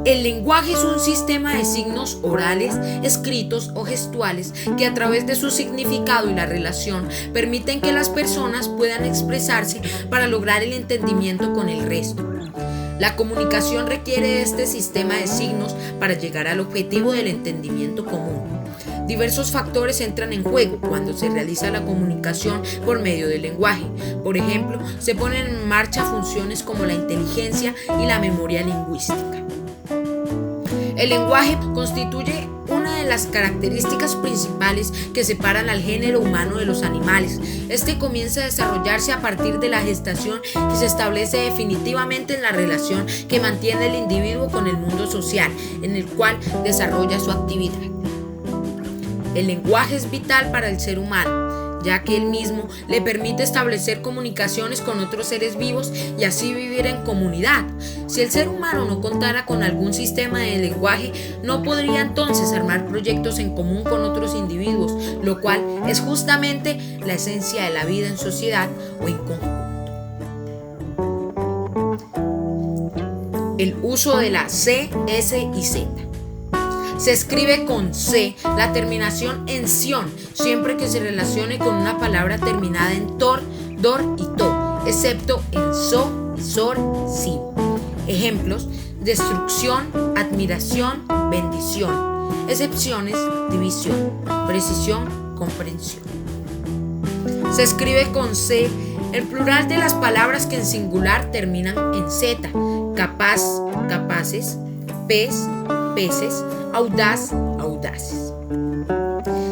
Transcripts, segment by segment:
El lenguaje es un sistema de signos orales, escritos o gestuales que a través de su significado y la relación permiten que las personas puedan expresarse para lograr el entendimiento con el resto. La comunicación requiere de este sistema de signos para llegar al objetivo del entendimiento común. Diversos factores entran en juego cuando se realiza la comunicación por medio del lenguaje. Por ejemplo, se ponen en marcha funciones como la inteligencia y la memoria lingüística. El lenguaje constituye una de las características principales que separan al género humano de los animales. Este comienza a desarrollarse a partir de la gestación y se establece definitivamente en la relación que mantiene el individuo con el mundo social en el cual desarrolla su actividad. El lenguaje es vital para el ser humano, ya que él mismo le permite establecer comunicaciones con otros seres vivos y así vivir en comunidad. Si el ser humano no contara con algún sistema de lenguaje, no podría entonces armar proyectos en común con otros individuos, lo cual es justamente la esencia de la vida en sociedad o en conjunto. El uso de la C, S y Z. Se escribe con C la terminación en ción, siempre que se relacione con una palabra terminada en tor, dor y to, excepto en so, sor, si. Ejemplos: destrucción, admiración, bendición. Excepciones: división, precisión, comprensión. Se escribe con C el plural de las palabras que en singular terminan en Z: capaz, capaces, pez, peces, audaz, audaces.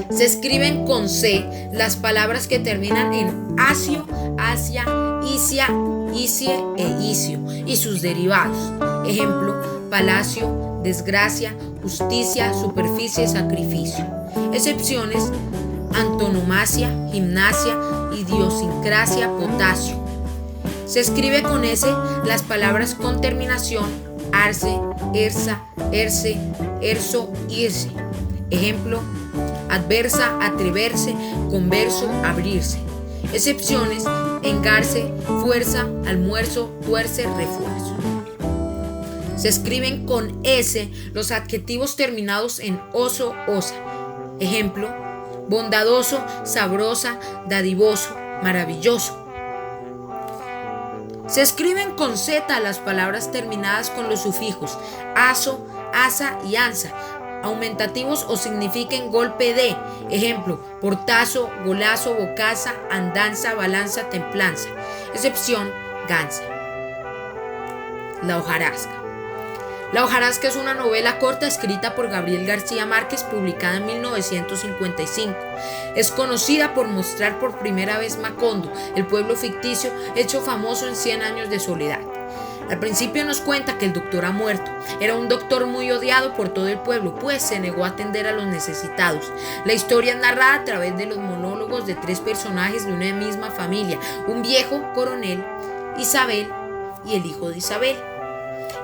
Se escriben con C las palabras que terminan en asio, asia, isia, isie e isio y sus derivados. Ejemplo: palacio, desgracia, justicia, superficie, sacrificio. Excepciones: antonomasia, gimnasia, idiosincrasia, potasio. Se escribe con S las palabras con terminación arce, ersa, erce, erso, irse. Ejemplo: adversa, atreverse, converso, abrirse. Excepciones: engarce, fuerza, almuerzo, tuerce, refuerzo. Se escriben con S los adjetivos terminados en oso, osa. Ejemplo: bondadoso, sabrosa, dadivoso, maravilloso. Se escriben con Z las palabras terminadas con los sufijos aso, asa y ansa, aumentativos o signifiquen golpe de. Ejemplo: portazo, golazo, bocaza, andanza, balanza, templanza. Excepción: ganza. La hojarasca. La hojarasca es una novela corta escrita por Gabriel García Márquez, publicada en 1955. Es conocida por mostrar por primera vez Macondo, el pueblo ficticio hecho famoso en 100 años de soledad. Al principio nos cuenta que el doctor ha muerto. Era un doctor muy odiado por todo el pueblo, pues se negó a atender a los necesitados. La historia es narrada a través de los monólogos de 3 personajes de una misma familia: un viejo coronel, Isabel y el hijo de Isabel.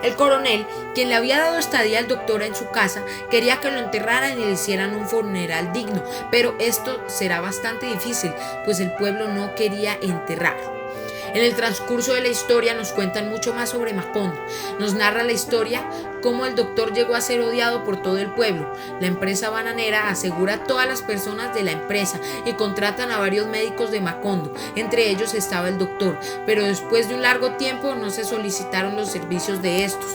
El coronel, quien le había dado estadía al doctor en su casa, quería que lo enterraran y le hicieran un funeral digno, pero esto será bastante difícil, pues el pueblo no quería enterrarlo. En el transcurso de la historia nos cuentan mucho más sobre Macondo. Nos narra la historia cómo el doctor llegó a ser odiado por todo el pueblo. La empresa bananera asegura a todas las personas de la empresa y contratan a varios médicos de Macondo. Entre ellos estaba el doctor, pero después de un largo tiempo no se solicitaron los servicios de estos.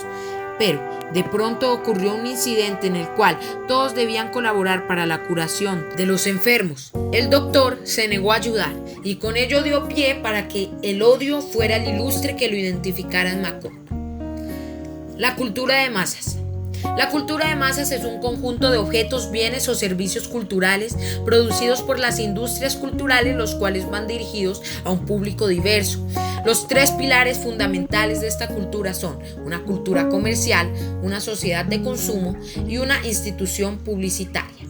Pero de pronto ocurrió un incidente en el cual todos debían colaborar para la curación de los enfermos. El doctor se negó a ayudar y con ello dio pie para que el odio fuera el ilustre que lo identificara en Macondo. La cultura de masas. La cultura de masas es un conjunto de objetos, bienes o servicios culturales producidos por las industrias culturales, los cuales van dirigidos a un público diverso. Los 3 pilares fundamentales de esta cultura son una cultura comercial, una sociedad de consumo y una institución publicitaria.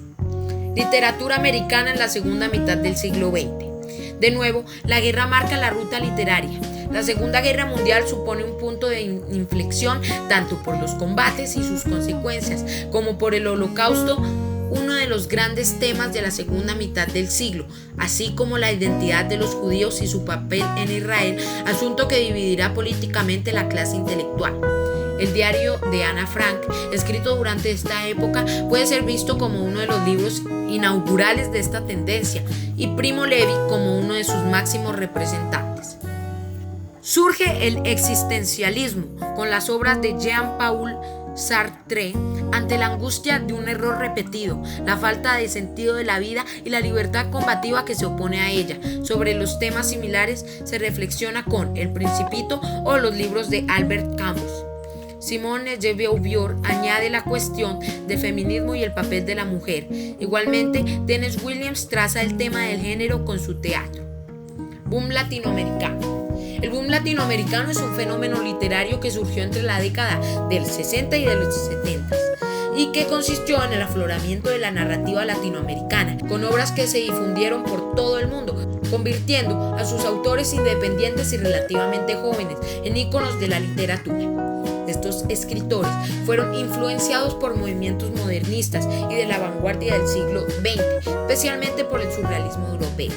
Literatura americana en la segunda mitad del siglo XX. De nuevo, la guerra marca la ruta literaria. La Segunda Guerra Mundial supone un punto de inflexión tanto por los combates y sus consecuencias como por el Holocausto, uno de los grandes temas de la segunda mitad del siglo, así como la identidad de los judíos y su papel en Israel, asunto que dividirá políticamente la clase intelectual. El diario de Ana Frank, escrito durante esta época, puede ser visto como uno de los libros inaugurales de esta tendencia y Primo Levi como uno de sus máximos representantes. Surge el existencialismo con las obras de Jean-Paul Sartre ante la angustia de un error repetido, la falta de sentido de la vida y la libertad combativa que se opone a ella. Sobre los temas similares se reflexiona con El Principito o los libros de Albert Camus. Simone de Beauvoir añade la cuestión del feminismo y el papel de la mujer. Igualmente, Tennessee Williams traza el tema del género con su teatro. Boom latinoamericano. El boom latinoamericano es un fenómeno literario que surgió entre la década del 60 y de los 70 y que consistió en el afloramiento de la narrativa latinoamericana, con obras que se difundieron por todo el mundo, convirtiendo a sus autores independientes y relativamente jóvenes en íconos de la literatura. Estos escritores fueron influenciados por movimientos modernistas y de la vanguardia del siglo XX, especialmente por el surrealismo europeo,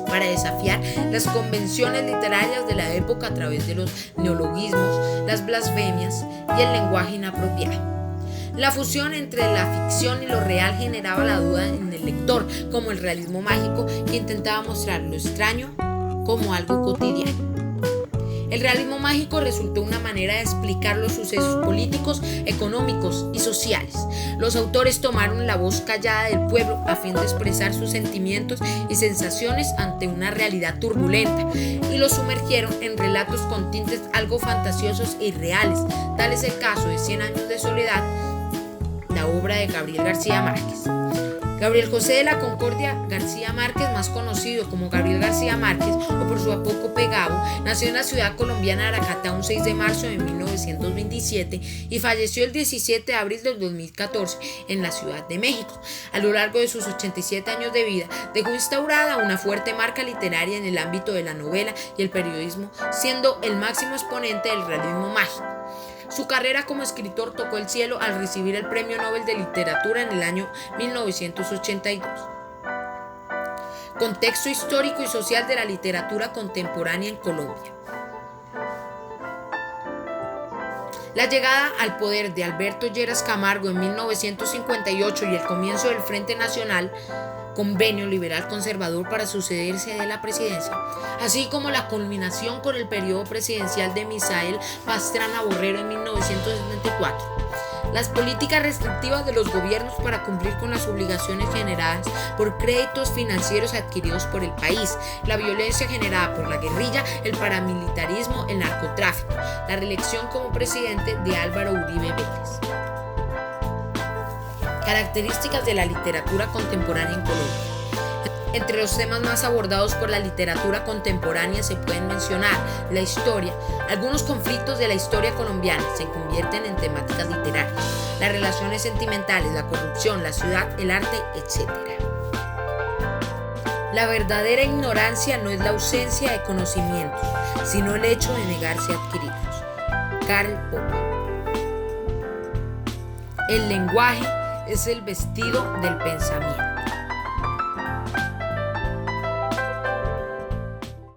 para desafiar las convenciones literarias de la época a través de los neologismos, las blasfemias y el lenguaje inapropiado. La fusión entre la ficción y lo real generaba la duda en el lector, como el realismo mágico, que intentaba mostrar lo extraño como algo cotidiano. El realismo mágico resultó una manera de explicar los sucesos políticos, económicos y sociales. Los autores tomaron la voz callada del pueblo a fin de expresar sus sentimientos y sensaciones ante una realidad turbulenta y los sumergieron en relatos con tintes algo fantasiosos e irreales. Tal es el caso de 100 años de soledad, la obra de Gabriel García Márquez. Gabriel José de la Concordia García Márquez, más conocido como Gabriel García Márquez o por su apodo Pegado, nació en la ciudad colombiana de Aracatá un 6 de marzo de 1927 y falleció el 17 de abril del 2014 en la Ciudad de México. A lo largo de sus 87 años de vida, dejó instaurada una fuerte marca literaria en el ámbito de la novela y el periodismo, siendo el máximo exponente del realismo mágico. Su carrera como escritor tocó el cielo al recibir el Premio Nobel de Literatura en el año 1982. Contexto histórico y social de la literatura contemporánea en Colombia. La llegada al poder de Alberto Lleras Camargo en 1958 y el comienzo del Frente Nacional, convenio liberal conservador para sucederse de la presidencia, así como la culminación con el periodo presidencial de Misael Pastrana Borrero en 1974. Las políticas restrictivas de los gobiernos para cumplir con las obligaciones generadas por créditos financieros adquiridos por el país, la violencia generada por la guerrilla, el paramilitarismo, el narcotráfico, la reelección como presidente de Álvaro Uribe Vélez. Características de la literatura contemporánea en Colombia. Entre los temas más abordados por la literatura contemporánea se pueden mencionar la historia. Algunos conflictos de la historia colombiana se convierten en temáticas literarias, las relaciones sentimentales, la corrupción, la ciudad, el arte, etc. La verdadera ignorancia no es la ausencia de conocimientos, sino el hecho de negarse a adquirirlos. Karl Popper. El lenguaje es el vestido del pensamiento.